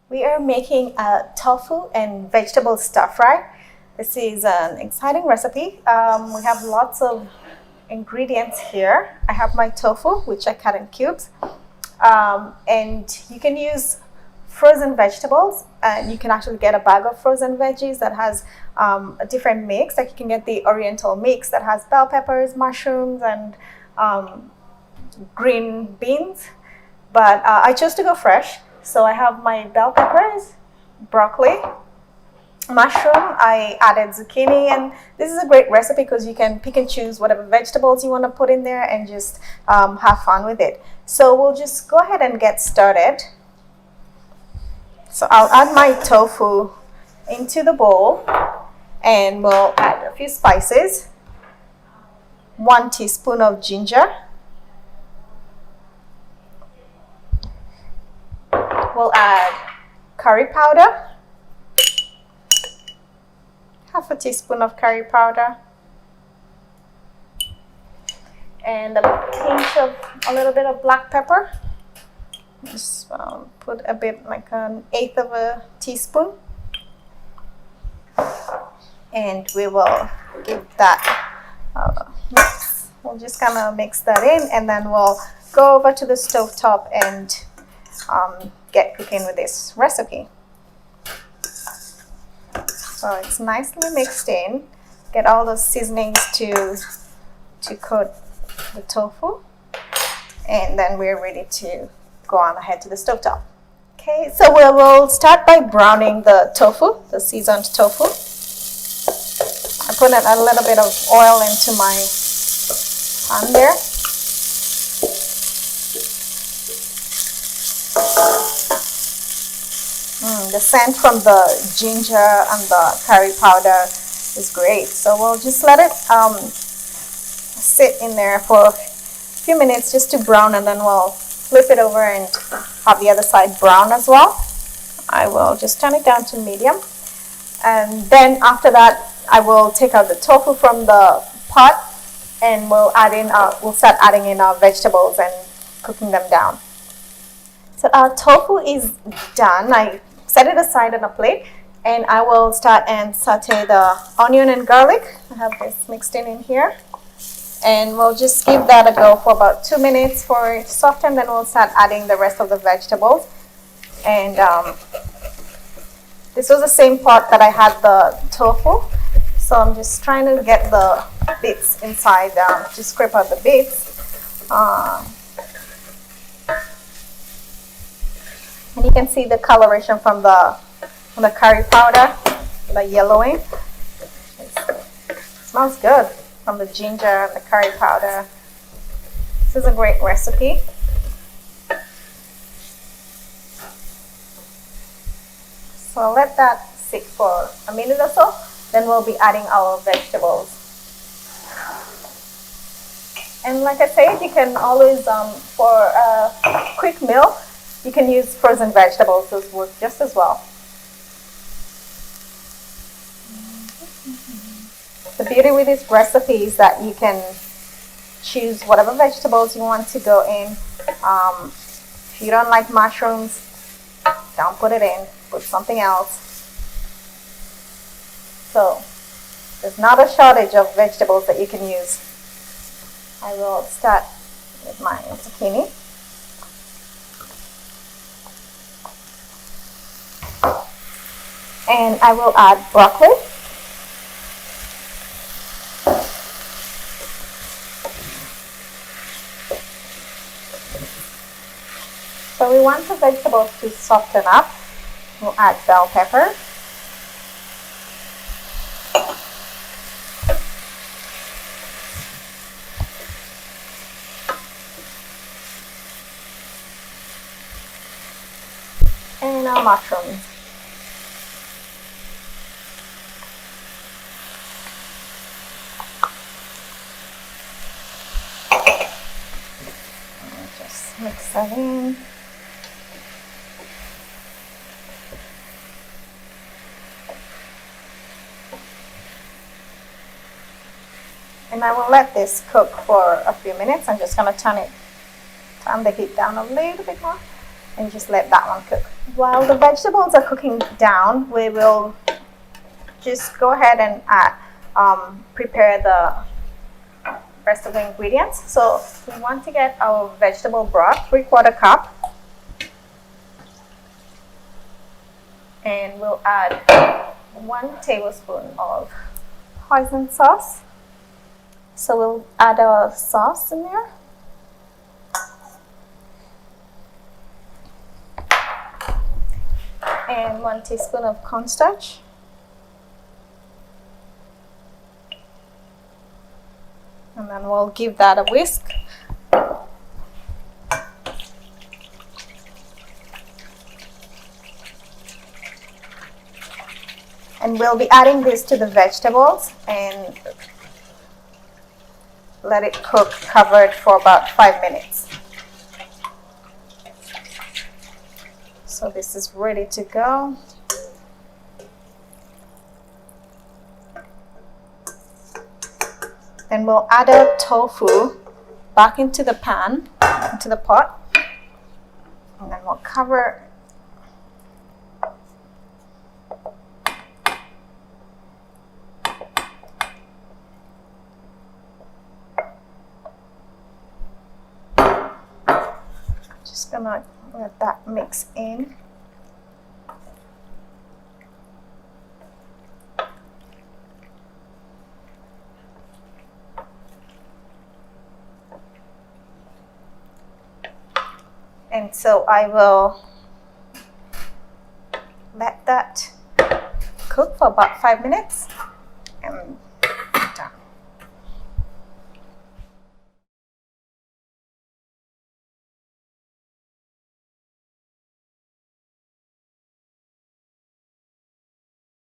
We are making a tofu and vegetable stir fry. This is an exciting recipe. We have lots of ingredients here. I have my tofu, which I cut in cubes. And you can use frozen vegetables, and you can actually get a bag of frozen veggies that has a different mix. Like you can get the oriental mix that has bell peppers, mushrooms, and green beans. But I chose to go fresh. So I have my bell peppers, broccoli, mushroom. I added zucchini, and this is a great recipe because you can pick and choose whatever vegetables you want to put in there and just have fun with it. So we'll just go ahead and get started. So I'll add my tofu into the bowl, and we'll add a few spices. 1 teaspoon of ginger. We'll add curry powder, half a teaspoon of curry powder, and a pinch of a little bit of black pepper. Just put a bit, like 1/8 of a teaspoon, and we will give that a mix. We'll just kind of mix that in, and then we'll go over to the stovetop and get cooking with this recipe. So it's nicely mixed in. Get all the seasonings to coat the tofu, and then we're ready to go on ahead to the stovetop. Okay, so we will start by browning the tofu, the seasoned tofu. I put a little bit of oil into my pan there. The scent from the ginger and the curry powder is great. So we'll just let it sit in there for a few minutes just to brown, and then we'll flip it over and have the other side brown as well. I will just turn it down to medium, and then after that I will take out the tofu from the pot, and we'll start adding in our vegetables and cooking them down. So our tofu is done. I set it aside on a plate, and I will start and saute the onion and garlic. I have this mixed in here, and we'll just give that a go for about 2 minutes for it to soften. Then we'll start adding the rest of the vegetables. And this was the same pot that I had the tofu, so I'm just trying to get the bits inside, just scrape out the bits. And you can see the coloration from the curry powder, the yellowing. It smells good from the ginger and the curry powder. This is a great recipe. So I'll let that sit for a minute or so. Then we'll be adding our vegetables. And like I said, you can always, for a quick meal, you can use frozen vegetables. Those work just as well. The beauty with this recipe is that you can choose whatever vegetables you want to go in. If you don't like mushrooms, don't put it in. Put something else. So there's not a shortage of vegetables that you can use. I will start with my zucchini. And I will add broccoli. So we want the vegetables to soften up. We'll add bell pepper. And our mushrooms. Just mix that in. And I will let this cook for a few minutes. I'm just going to turn the heat down a little bit more. and just let that one cook. While the vegetables are cooking down, we will just go ahead and prepare the rest of the ingredients. So we want to get our vegetable broth, 3/4 cup, and we'll add 1 tablespoon of hoisin sauce. So we'll add our sauce in there. And 1 teaspoon of cornstarch. And then we'll give that a whisk. And we'll be adding this to the vegetables and let it cook covered for about 5 minutes. So this is ready to go. Then we'll add our tofu back into the pan, into the pot, and then we'll cover. Just gonna let that mix in. And so I will let that cook for about 5 minutes.